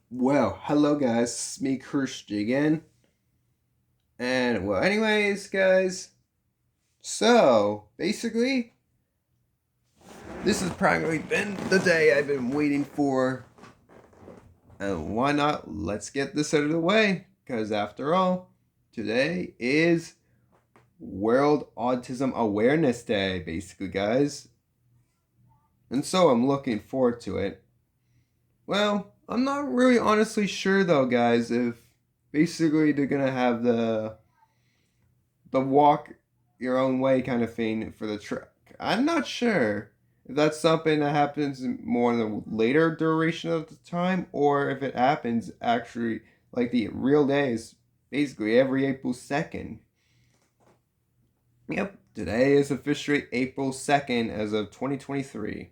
Well, hello guys, it's me Christian again. And well, anyways, guys, so basically, this has probably been the day I've been waiting for. And why not? Let's get this out of the way. Because after all, today is World Autism Awareness Day, basically, guys. And so I'm looking forward to it. Well, I'm not really honestly sure though, guys, if basically they're gonna have the walk your own way kind of thing for the trek. I'm not sure if that's something that happens more in the later duration of the time or if it happens actually like the real days, basically every April 2nd. Yep, today is officially April 2nd as of 2023.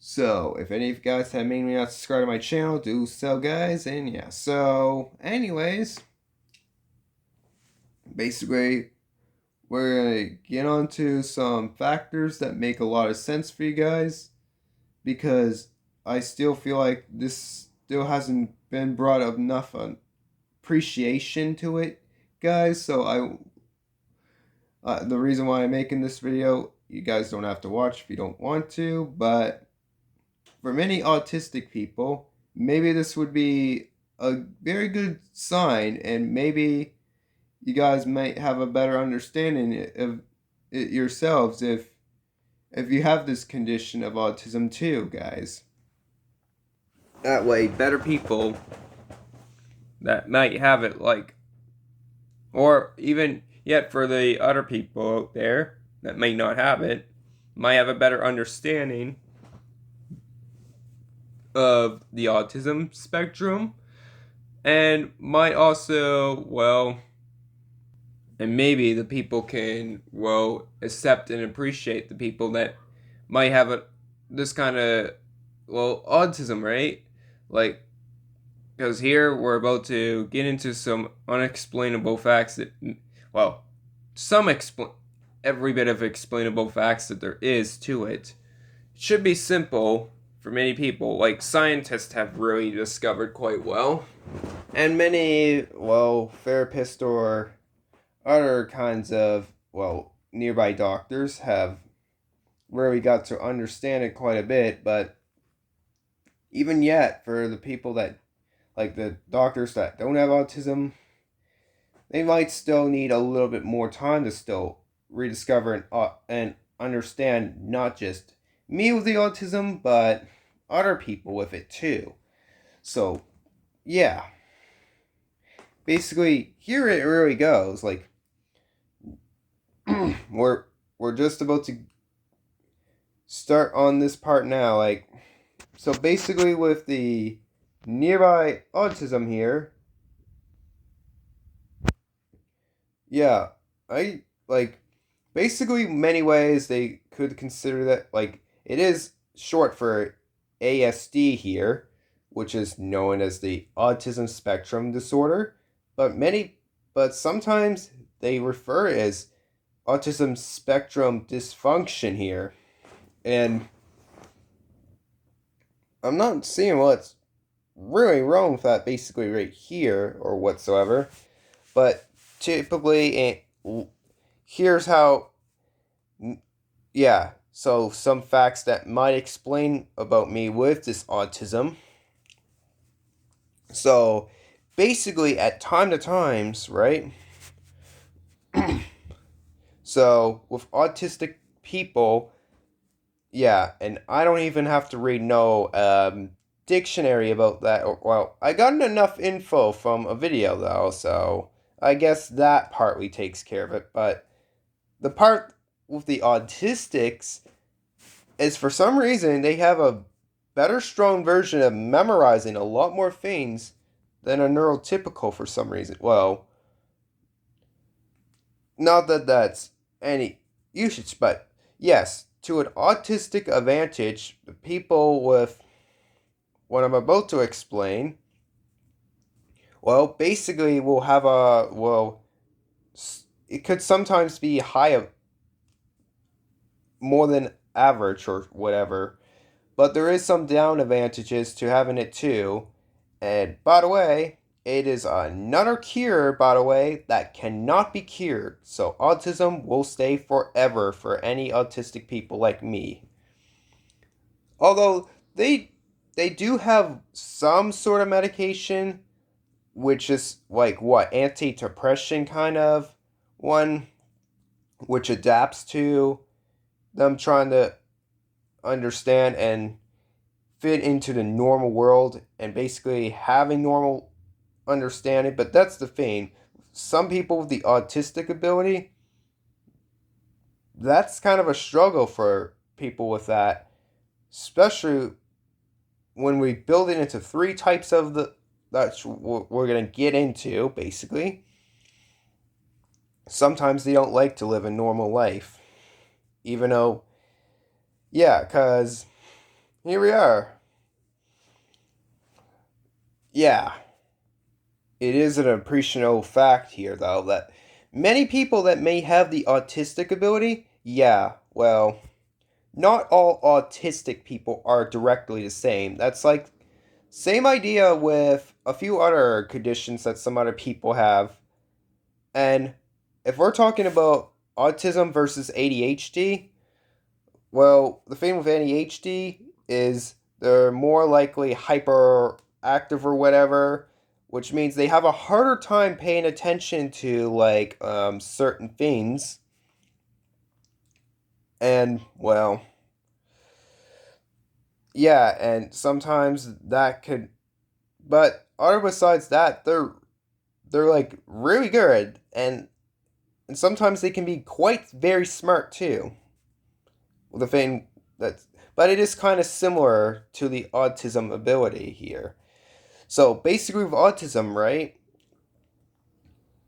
So, if any of you guys have made me not subscribe to my channel, do so, guys. And yeah, so, anyways, basically, we're going to get on to some factors that make a lot of sense for you guys because I still feel like this still hasn't been brought up enough appreciation to it, guys. So the reason why I'm making this video, you guys don't have to watch if you don't want to, but for many autistic people, maybe this would be a very good sign, and maybe you guys might have a better understanding of it yourselves if you have this condition of autism too, guys. That way, better people that might have it, like, or even yet for the other people out there that may not have it, might have a better understanding of the autism spectrum and might also, well, and maybe the people can, well, accept and appreciate the people that might have this kind of, well, autism, right? Like, because here we're about to get into some unexplainable facts that, well, every bit of explainable facts that there is to it. It should be simple for many people, like scientists have really discovered quite well, and many, well, therapists or other kinds of, well, nearby doctors have really got to understand it quite a bit, but even yet, for the people that, like the doctors that don't have autism, they might still need a little bit more time to still rediscover and understand not just me with the autism, but other people with it too. So, yeah. Basically, here it really goes. Like, we're we're just about to start on this part now. Like, so basically, with the nearby autism here, yeah, I like basically many ways they could consider that like it is short for ASD here, which is known as the autism spectrum disorder, but sometimes they refer it as autism spectrum dysfunction here. And I'm not seeing what's really wrong with that basically right here or whatsoever. But typically, here's how, yeah, so some facts that might explain about me with this autism. So basically, at time to times, right? So with autistic people, yeah, and I don't even have to read no dictionary about that. Well, I got enough info from a video though, so I guess that partly takes care of it. But the part with the autistics is for some reason they have a better strong version of memorizing a lot more things than a neurotypical for some reason. Well, not that that's any usage, but yes, to an autistic advantage, the people with what I'm about to explain, well, basically will have a, well, it could sometimes be high, more than average or whatever, but there is some down advantages to having it too. And by the way, it is another cure, by the way, that cannot be cured. So autism will stay forever for any autistic people like me. Although they do have some sort of medication, which is like what, antidepressant kind of one, which adapts to them trying to understand and fit into the normal world and basically having normal understanding. But that's the thing. Some people with the autistic ability, that's kind of a struggle for people with that, especially when we build it into three types of the that's what we're going to get into basically. Sometimes they don't like to live a normal life, even though, yeah, because here we are. Yeah, it is an appreciable fact here, though, that many people that may have the autistic ability, yeah, well, not all autistic people are directly the same. That's like same idea with a few other conditions that some other people have. And if we're talking about autism versus ADHD, well, the thing with ADHD is they're more likely hyperactive or whatever, which means they have a harder time paying attention to like certain things. And well, yeah, and sometimes that could, but other besides that, they're like really good, and sometimes they can be quite very smart too. The thing that's, but it is kind of similar to the autism ability here. So basically, with autism, right?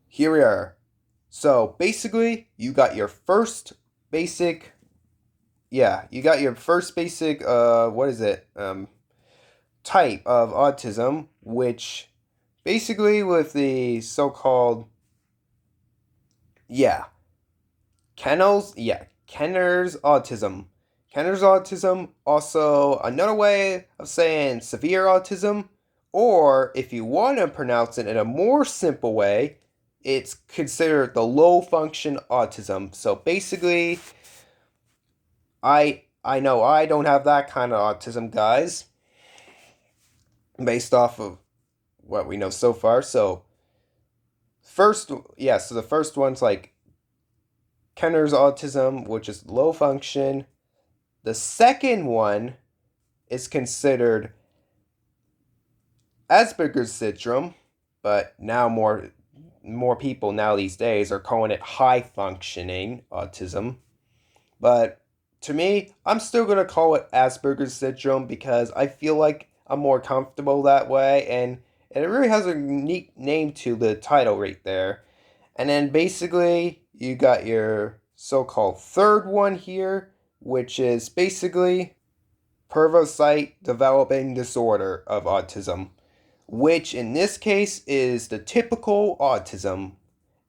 Here we are. So basically, you got your first basic, yeah, you got your first basic, what is it? Type of autism, which basically with the so-called, yeah, Kenner's autism. Kenner's autism, also another way of saying severe autism, or if you want to pronounce it in a more simple way, it's considered the low function autism. So basically, I know I don't have that kind of autism, guys, based off of what we know so far. So first, yeah, so the first one's like Kenner's autism, which is low function. The second one is considered Asperger's syndrome, but now more people now these days are calling it high functioning autism. But to me, I'm still going to call it Asperger's syndrome because I feel like I'm more comfortable that way, and it really has a unique name to the title right there. And then basically, you got your so-called third one here, which is basically Pervocyte developing disorder of autism, which in this case is the typical autism.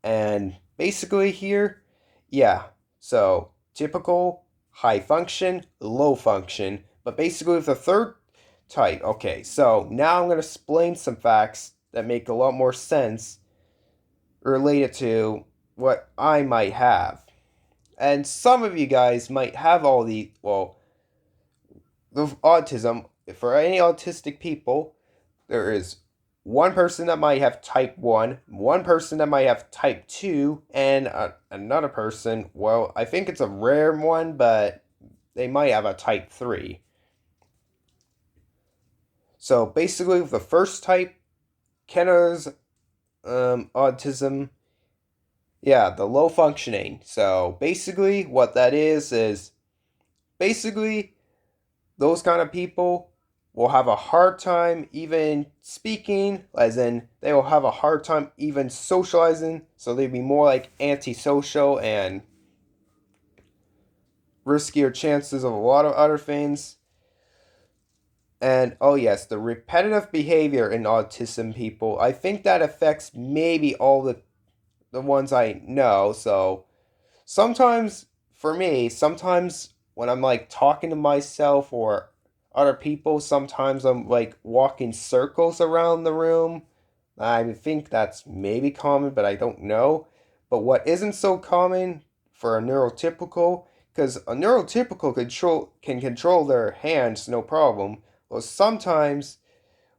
And basically here, yeah, so typical, high function, low function, but basically with the third type. Okay, so now I'm going to explain some facts that make a lot more sense related to what I might have. And some of you guys might have all the, well, the autism. For any autistic people, there is one person that might have type 1, one person that might have type 2, and another person, well, I think it's a rare one, but they might have a type 3. So basically, the first type, Kenner's autism, yeah, the low functioning. So basically, what that is basically those kind of people will have a hard time even speaking, as in they will have a hard time even socializing, so they'd be more like antisocial and riskier chances of a lot of other things. And oh yes, the repetitive behavior in autism people, I think that affects maybe all the ones I know. So sometimes for me, sometimes when I'm like talking to myself or other people. Sometimes I'm like walking circles around the room. I think that's maybe common, but I don't know. But what isn't so common for a neurotypical, because a neurotypical can control their hands no problem. Well, sometimes,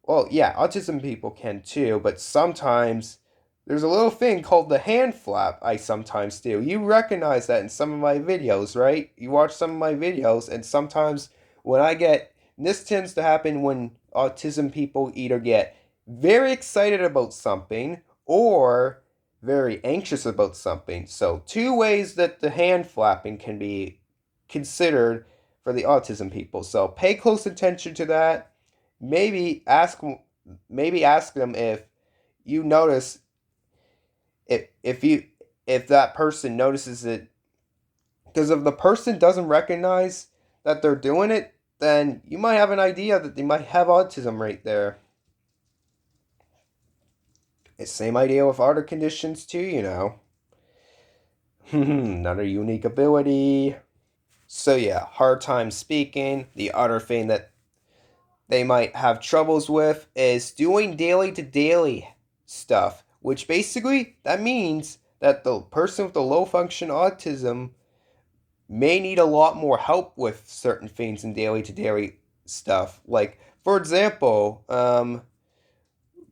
well, yeah, autism people can too, but sometimes there's a little thing called the hand flap I sometimes do. You recognize that in some of my videos, right? You watch some of my videos, and sometimes when I get, this tends to happen when autism people either get very excited about something or very anxious about something. So, two ways that the hand flapping can be considered for the autism people. So, pay close attention to that. Maybe ask them if you notice, if that person notices it, because if the person doesn't recognize that they're doing it, then you might have an idea that they might have autism right there. It's same idea with other conditions too. Another unique ability. So yeah, hard time speaking. The other thing that they might have troubles with is doing daily to daily stuff, which basically that means that the person with the low function autism may need a lot more help with certain things in daily to daily stuff. Like, for example,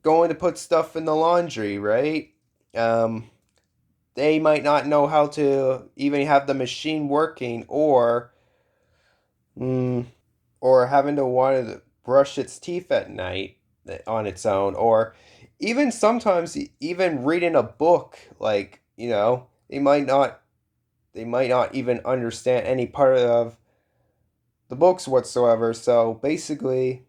going to put stuff in the laundry, right? Um, they might not know how to even have the machine working, mm, or having to want to brush its teeth at night on its own, or even sometimes even reading a book, like, they might not even understand any part of the books whatsoever. So basically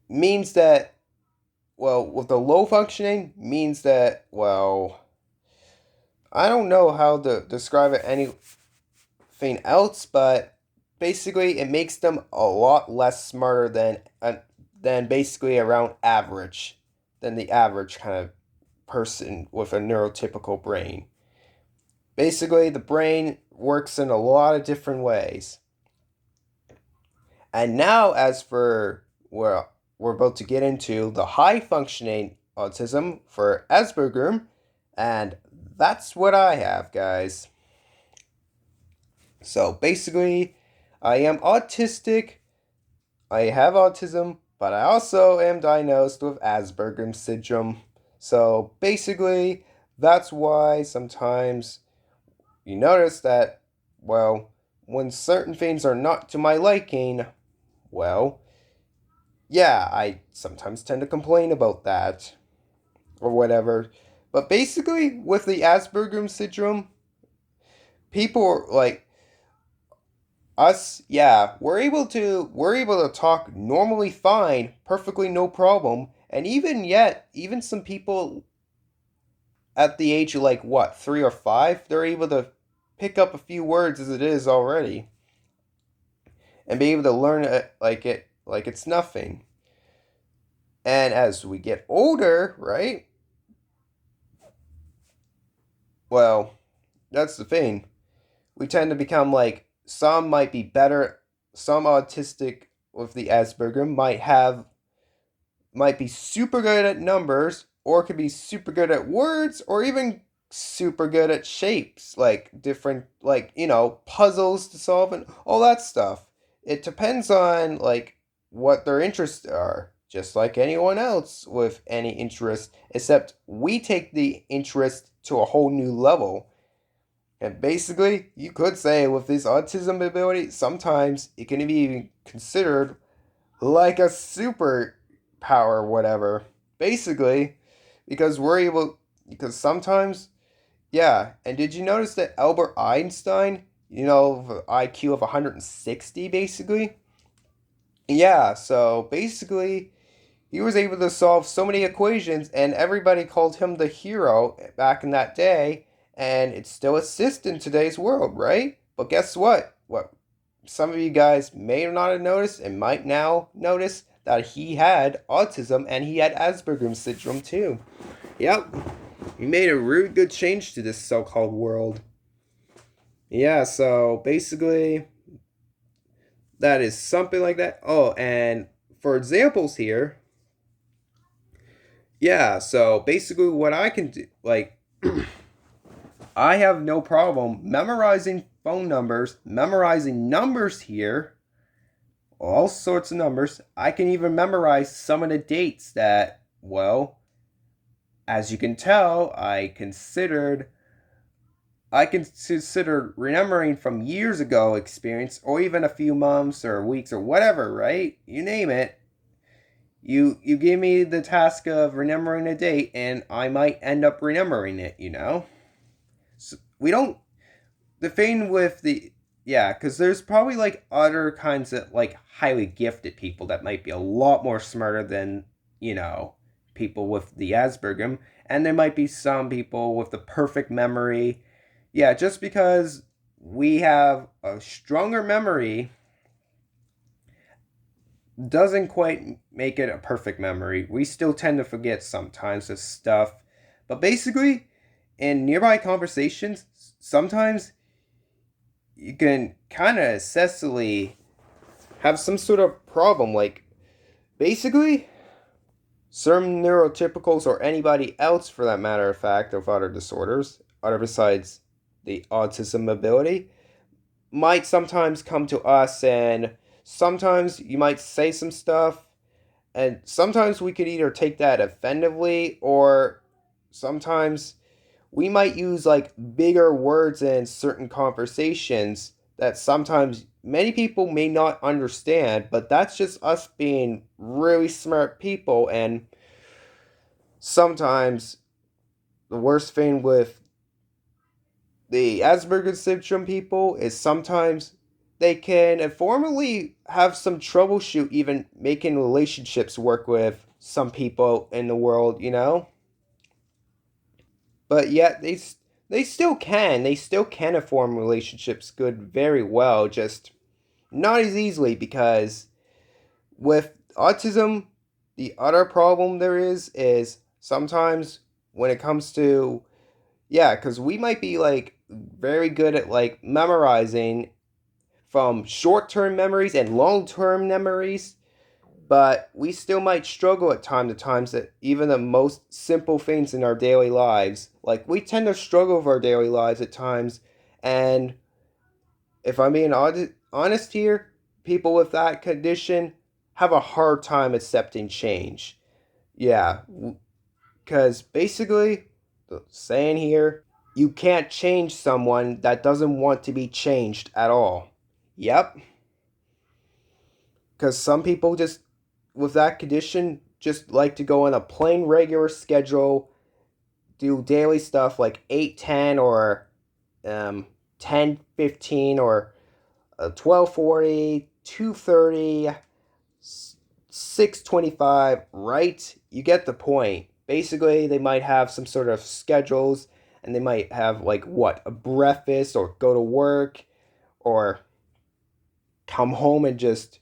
means that, well, with the low functioning means that, well, I don't know how to describe it anything else, but basically it makes them a lot less smarter than basically around average, than the average kind of person with a neurotypical brain. Basically, the brain works in a lot of different ways. And now, as for, well, we're about to get into the high functioning autism for Asperger, and that's what I have, guys. So basically, I am autistic, I have autism, but I also am diagnosed with Asperger syndrome. So basically, that's why sometimes you notice that, well, when certain things are not to my liking, well, yeah, I sometimes tend to complain about that or whatever. But basically, with the Asperger syndrome, people are like us, yeah, we're able to talk normally fine, perfectly no problem. And even some people at the age of like what, 3 or 5, they're able to pick up a few words as it is already and be able to learn it like it's nothing. And as we get older, right? Well, that's the thing. We tend to become like, some might be better, some autistic with the Asperger might be super good at numbers, or could be super good at words, or even super good at shapes, like different, like, puzzles to solve and all that stuff. It depends on like what their interests are, just like anyone else with any interest, except we take the interest to a whole new level. And basically, you could say with this autism ability, sometimes it can be even considered like a super power, whatever. Basically, because because sometimes, yeah. And did you notice that Albert Einstein, IQ of 160, basically? Yeah, so basically, he was able to solve so many equations, and everybody called him the hero back in that day, and it still assists in today's world, right? But guess what? What some of you guys may not have noticed and might now notice that he had autism and he had Asperger's syndrome too. Yep, he made a really good change to this so-called world. Yeah, so basically, that is something like that. Oh, and for examples here, yeah, so basically what I can do, like, I have no problem memorizing phone numbers, memorizing numbers here, all sorts of numbers. I can even memorize some of the dates that, well, as you can tell, I consider remembering from years ago experience, or even a few months or weeks or whatever, right? You name it. You give me the task of remembering a date, and I might end up remembering it. So we don't the thing with the yeah, because there's probably like other kinds of like highly gifted people that might be a lot more smarter than you know people with the Asperger, and there might be some people with the perfect memory. Yeah, just because we have a stronger memory doesn't quite make it a perfect memory. We still tend to forget sometimes this stuff. But basically, in nearby conversations, sometimes you can kind of excessively have some sort of problem. Like, basically, certain neurotypicals or anybody else, for that matter of fact, of other disorders, other besides the autism ability, might sometimes come to us and sometimes you might say some stuff and sometimes we could either take that offensively or sometimes we might use like bigger words in certain conversations that sometimes many people may not understand, but that's just us being really smart people. And sometimes the worst thing with the Asperger syndrome people is sometimes they can informally have some troubleshoot even making relationships work with some people in the world. But yet they still can form relationships good very well, just not as easily because with autism the other problem there is sometimes when it comes to yeah, because we might be like very good at like memorizing from short-term memories and long-term memories, but we still might struggle at time to times that even the most simple things in our daily lives, like we tend to struggle with our daily lives at times. And if I'm being honest here, people with that condition have a hard time accepting change. Yeah, because basically, the saying here, you can't change someone that doesn't want to be changed at all. Yep, because some people just with that condition just like to go on a plain regular schedule, do daily stuff like 8:10 or 10:15 or 12:40, 2:30, 6:25, right? You get the point. Basically, they might have some sort of schedules and they might have like what, a breakfast or go to work or come home and just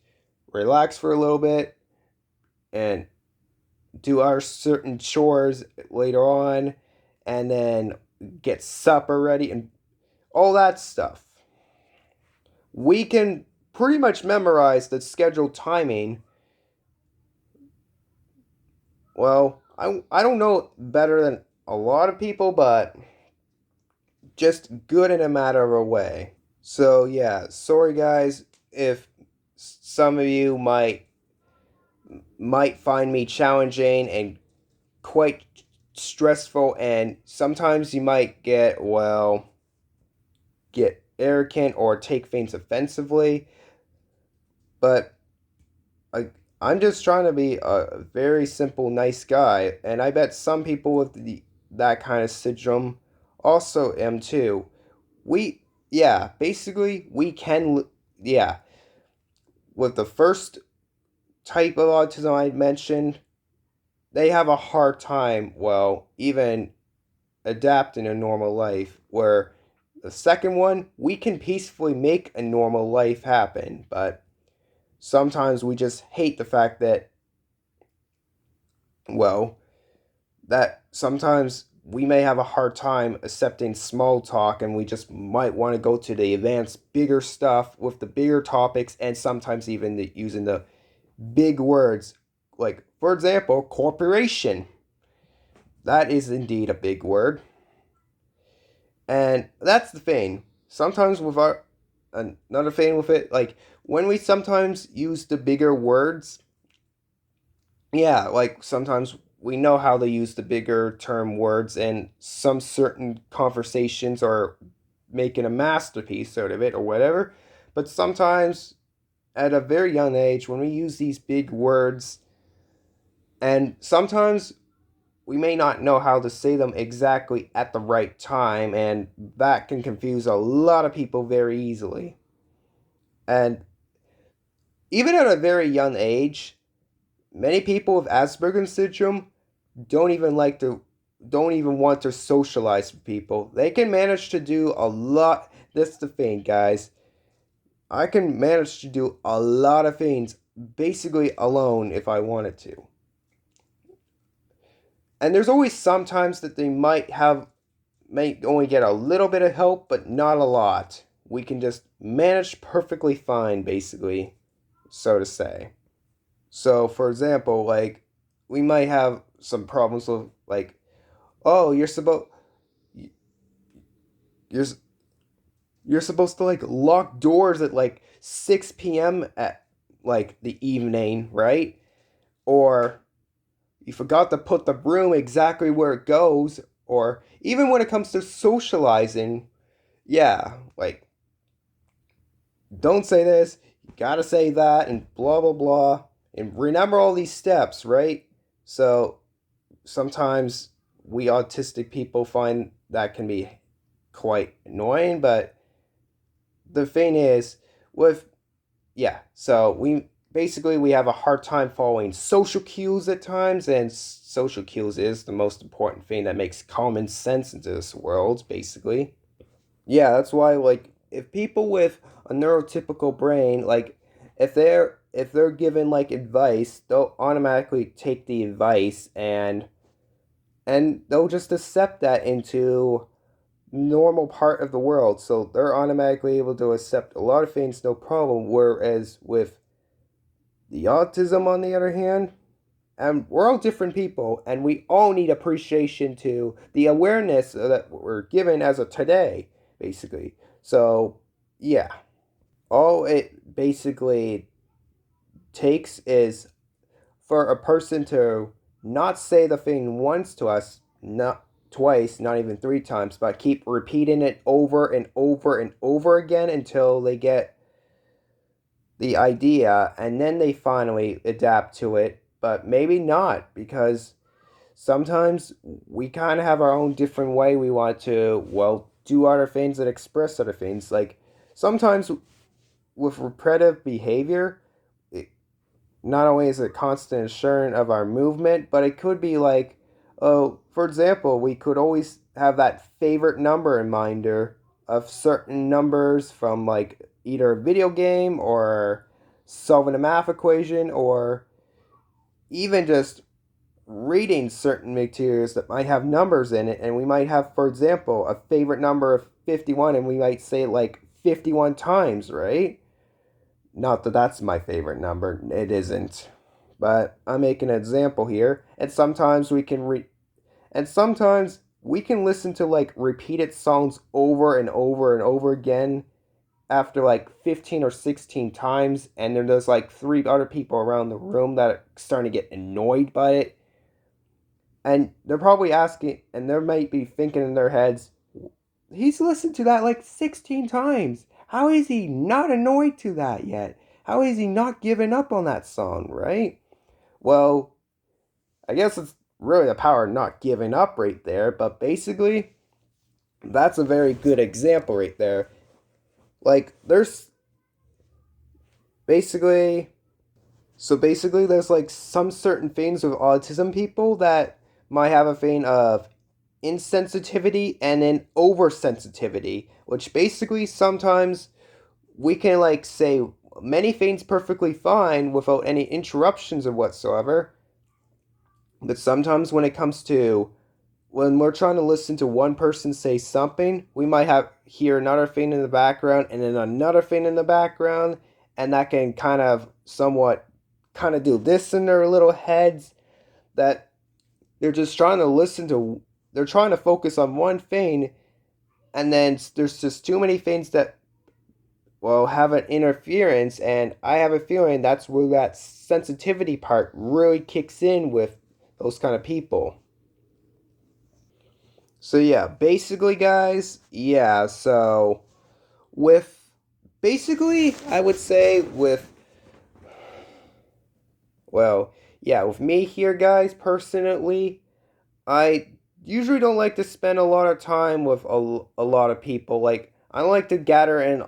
relax for a little bit and do our certain chores later on and then get supper ready and all that stuff. We can pretty much memorize the scheduled timing. Well, I don't know better than a lot of people, but just good in a matter of a way. So yeah, sorry guys if some of you might find me challenging and quite stressful, and sometimes you might get arrogant or take things offensively, but I, I'm just trying to be a very simple, nice guy, and I bet some people with that kind of syndrome also am too. Yeah, basically, yeah, with the first type of autism I mentioned, they have a hard time, even adapting a normal life, where the second one, we can peacefully make a normal life happen, but sometimes we just hate the fact that, well, that sometimes we may have a hard time accepting small talk, and we just might want to go to the advanced, bigger stuff with the bigger topics, and sometimes even using the big words. Like, for example, corporation. That is indeed a big word. And that's the thing. Sometimes with another thing with it, like when we sometimes use the bigger words, yeah, like sometimes we know how to use the bigger term words in some certain conversations or making a masterpiece out of it or whatever. But sometimes at a very young age, when we use these big words, and sometimes we may not know how to say them exactly at the right time, and that can confuse a lot of people very easily. And even at a very young age, many people with Asperger syndrome don't even like to don't even want to socialize with people. They can manage to do a lot. That's the thing, guys. I can manage to do a lot of things basically alone if I wanted to. And there's always sometimes that they may only get a little bit of help, but not a lot. We can just manage perfectly fine, basically, so to say. So, for example, like we might have some problems with like, oh, you're you're supposed to like lock doors at like 6 p.m. at like the evening, right? Or you forgot to put the broom exactly where it goes, or even when it comes to socializing, yeah, like don't say this, you gotta say that, and blah blah blah. And remember all these steps, right? So sometimes we autistic people find that can be quite annoying, but the thing is, with yeah, so we have a hard time following social cues at times, and social cues is the most important thing that makes common sense into this world, basically. Yeah, that's why like if people with a neurotypical brain, like if they're given like advice, they'll automatically take the advice and they'll just accept that into normal part of the world. So they're automatically able to accept a lot of things no problem. Whereas with the autism on the other hand, and we're all different people and we all need appreciation to the awareness that we're given as of today, basically. So yeah, all it basically takes is for a person to not say the thing once to us, not twice, not even three times, but keep repeating it over and over and over again until they get the idea, and then they finally adapt to it. But maybe not, because sometimes we kind of have our own different way we want to, well, do other things and express other things. Like sometimes with repetitive behavior, not only is it constant assurance of our movement, but it could be like, oh, for example, we could always have that favorite number in minder of certain numbers from like either a video game or solving a math equation or even just reading certain materials that might have numbers in it. And we might have, for example, a favorite number of 51, and we might say it like 51 times, right? Not that that's my favorite number, it isn't. But I'm making an example here. And sometimes we can listen to like repeated songs over and over and over again after like 15 or 16 times, and then there's like three other people around the room that are starting to get annoyed by it. And they're probably asking, and they might be thinking in their heads, he's listened to that like 16 times. How is he not annoyed to that yet? How is he not giving up on that song, right? Well, I guess it's really the power of not giving up right there, but basically, that's a very good example right there. Like, there's basically, there's like some certain things with autism people that might have a thing of insensitivity and then oversensitivity, which basically sometimes we can like say many things perfectly fine without any interruptions or whatsoever. But sometimes when it comes to when we're trying to listen to one person say something, we might hear another thing in the background and then another thing in the background, and that can kind of do this in their little heads, that they're just trying to they're trying to focus on one thing, and then there's just too many things that have an interference, and I have a feeling that's where that sensitivity part really kicks in with those kind of people. So yeah, basically guys, with basically I would say with me here guys, personally, I usually don't like to spend a lot of time with a lot of people. Like, I don't like to gather in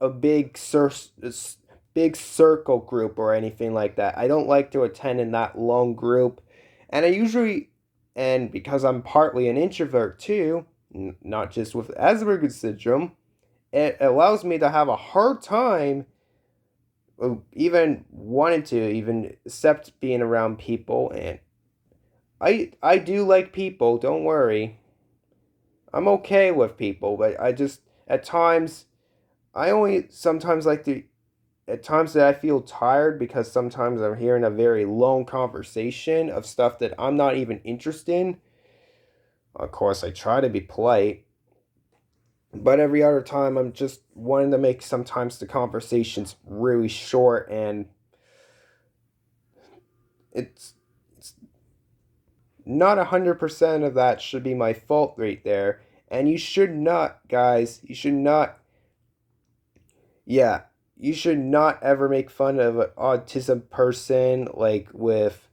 a big circle group or anything like that. I don't like to attend in that long group. And and because I'm partly an introvert too, not just with Asperger's syndrome, it allows me to have a hard time even wanting to even accept being around people. And I do like people, don't worry. I'm okay with people, but I just at times I only sometimes like to at times that I feel tired because sometimes I'm hearing a very long conversation of stuff that I'm not even interested in. Of course, I try to be polite, but every other time I'm just wanting to make sometimes the conversations really short, and it's not 100% of that should be my fault right there. And you should not, guys, yeah, you should not ever make fun of an autism person like with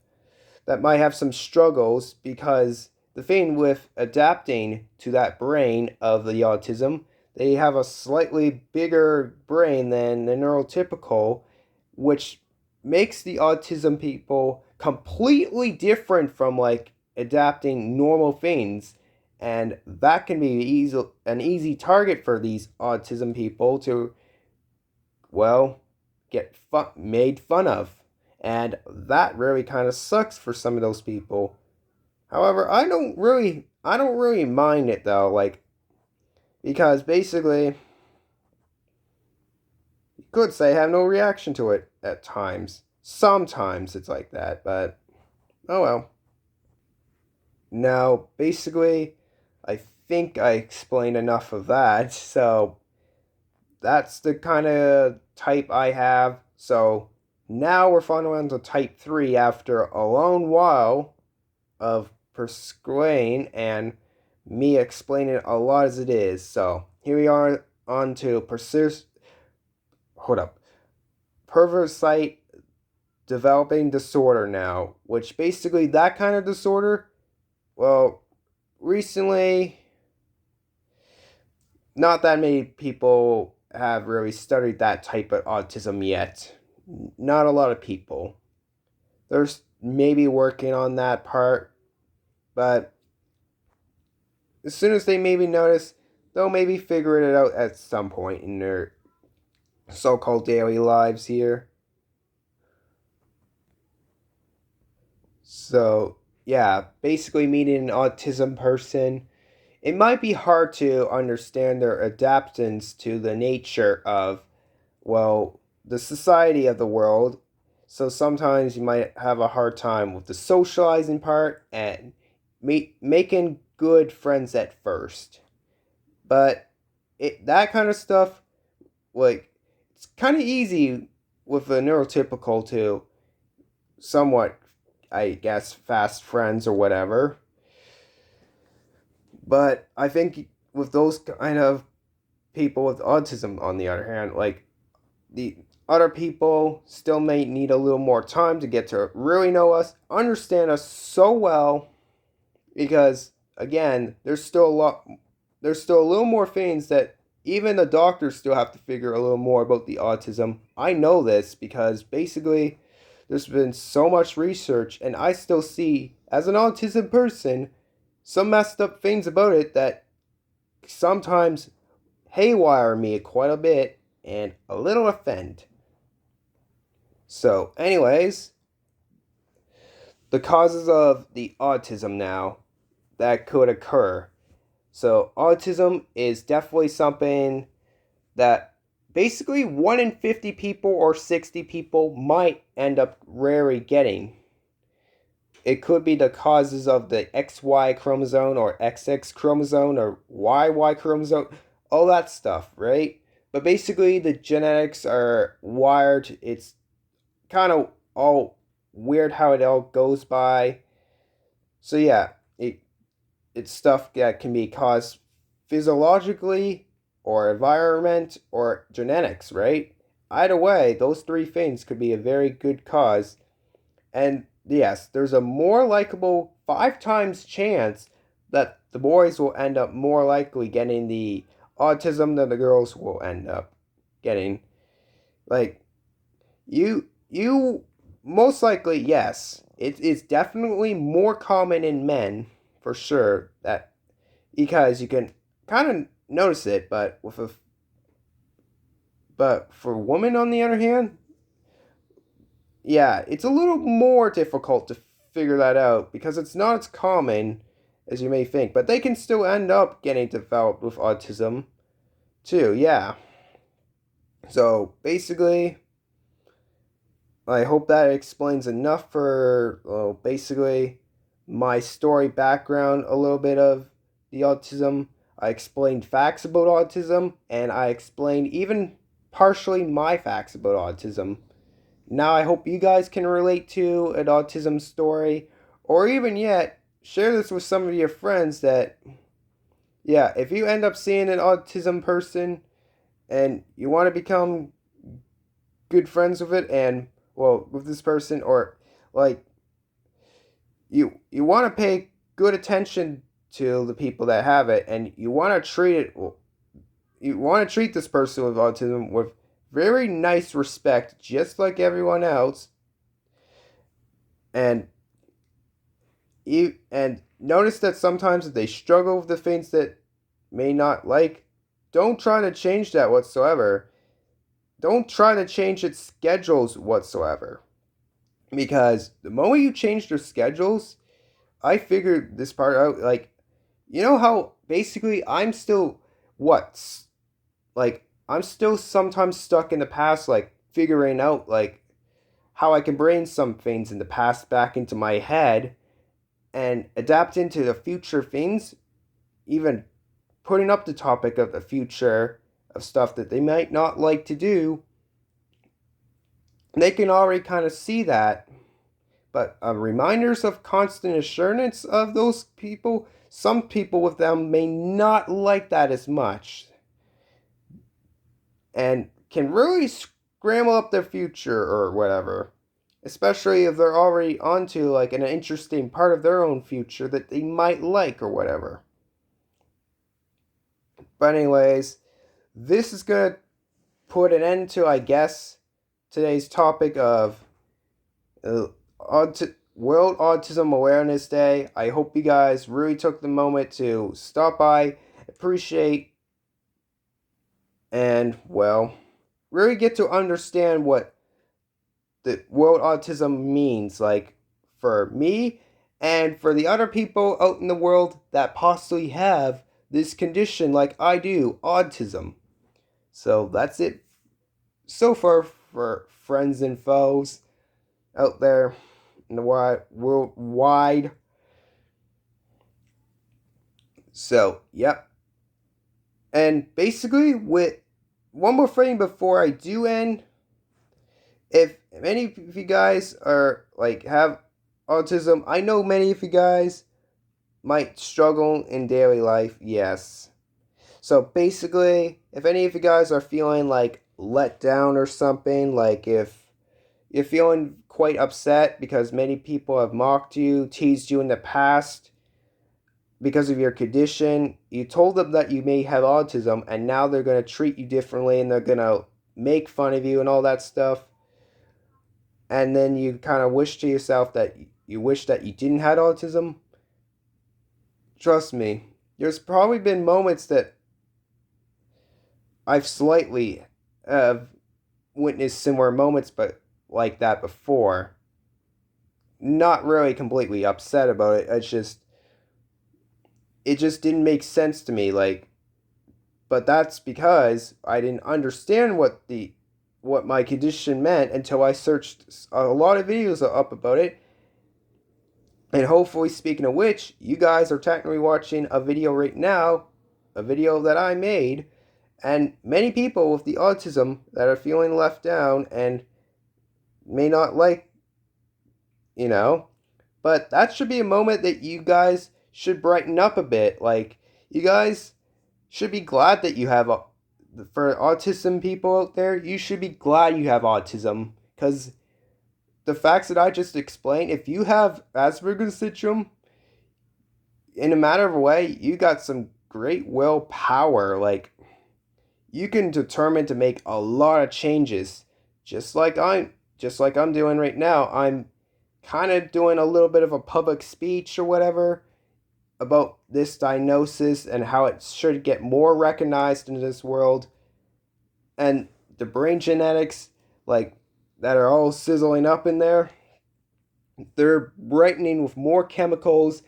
that might have some struggles, because the thing with adapting to that brain of the autism, they have a slightly bigger brain than the neurotypical, which makes the autism people completely different from like adapting normal things, and that can be an easy target for these autism people to well, made fun of. And that really kind of sucks for some of those people. However, I don't really mind it though, like, because basically, you could say I have no reaction to it at times. Sometimes it's like that, but oh well. Now, basically, I think I explained enough of that, so that's the kind of type I have. So now we're finally on to type 3 after a long while of persuading and me explaining a lot as it is. So here we are on to hold up. Perversite developing disorder now, which basically that kind of disorder, well, recently not that many people have really studied that type of autism yet. Not a lot of people. There's maybe working on that part, but as soon as they maybe notice, they'll maybe figure it out at some point in their so-called daily lives here. So, yeah, basically meeting an autism person, it might be hard to understand their adaptance to the nature of, the society of the world. So sometimes you might have a hard time with the socializing part and making good friends at first. But that kind of stuff, like, it's kind of easy with a neurotypical to somewhat, I guess, fast friends or whatever. But I think with those kind of people with autism, on the other hand, like, the other people still may need a little more time to get to really know us, understand us so well, because again, there's still a little more things that even the doctors still have to figure a little more about the autism. I know this because basically there's been so much research, and I still see as an autism person some messed up things about it that sometimes haywire me quite a bit and a little offend. So, anyways, the causes of the autism now. that could occur. So autism is definitely something that basically 1 in 50 people or 60 people might end up rarely getting. It could be the causes of the XY chromosome or XX chromosome or YY chromosome, all that stuff, right? But basically, the genetics are wired. It's kind of all weird how it all goes by. So yeah, it's stuff that can be caused physiologically or environment or genetics, right? Either way, those three things could be a very good cause. And yes, there's a more likable 5 times chance that the boys will end up more likely getting the autism than the girls will end up getting. Like, you most likely, yes, it's definitely more common in men for sure, that because you can kind of notice it, but for women on the other hand, yeah, it's a little more difficult to figure that out because it's not as common as you may think, but they can still end up getting developed with autism too. Yeah. So basically, I hope that explains enough for basically my story background, a little bit of the autism. I explained facts about autism, and I explained even partially my facts about autism. Now I hope you guys can relate to an autism story, or even yet, share this with some of your friends that, yeah, if you end up seeing an autism person and you want to become good friends with it and, well, with this person, or like, you want to pay good attention to the people that have it, and you want to treat it, you want to treat this person with autism with very nice respect, just like everyone else, and and notice that sometimes if they struggle with the things that may not like, don't try to change that whatsoever. Don't try to change its schedules whatsoever. Because the moment you change their schedules, I figured this part out. Like, you know how basically I'm still what? Like, I'm still sometimes stuck in the past, like, figuring out, like, how I can bring some things in the past back into my head and adapt into the future things, even putting up the topic of the future of stuff that they might not like to do. They can already kind of see that, but reminders of constant assurance of those people, some people with them may not like that as much and can really scramble up their future or whatever, especially if they're already onto like an interesting part of their own future that they might like or whatever. But anyways, this is gonna put an end to, I guess, today's topic of World Autism Awareness Day. I hope you guys really took the moment to stop by, appreciate, and, well, really get to understand what the World Autism means, like, for me and for the other people out in the world that possibly have this condition like I do, autism. So that's it so far for friends and foes out there in the worldwide. So, yep. And basically, with one more thing before I do end, if many of you guys are like have autism, I know many of you guys might struggle in daily life, yes. So basically, if any of you guys are feeling like let down or something, like if you're feeling quite upset because many people have mocked you, teased you in the past because of your condition, you told them that you may have autism, and now they're going to treat you differently and they're going to make fun of you and all that stuff. And then you kind of wish to yourself that you wish that you didn't have autism. Trust me, there's probably been moments that I've slightly witnessed similar moments, but like that before. Not really completely upset about it. It's just it just didn't make sense to me. Like, but that's because I didn't understand what my condition meant until I searched a lot of videos up about it. And hopefully, speaking of which, you guys are technically watching a video right now, a video that I made, and many people with the autism that are feeling left down and may not like, you know, but that should be a moment that you guys should brighten up a bit. Like, you guys should be glad that you have, for autism people out there, you should be glad you have autism. Because the facts that I just explained, if you have Asperger's syndrome, in a matter of a way, you got some great willpower. Like, you can determine to make a lot of changes, just like I'm doing right now. I'm kind of doing a little bit of a public speech or whatever about this diagnosis and how it should get more recognized in this world, and the brain genetics, like, that are all sizzling up in there, they're brightening with more chemicals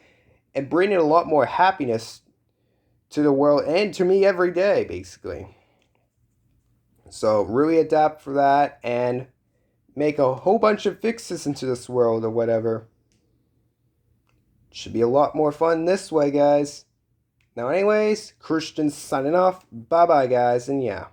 and bringing a lot more happiness to the world and to me every day, basically. So really adapt for that and make a whole bunch of fixes into this world or whatever. Should be a lot more fun this way, guys. Now, anyways, Christian signing off. Bye bye, guys, and yeah.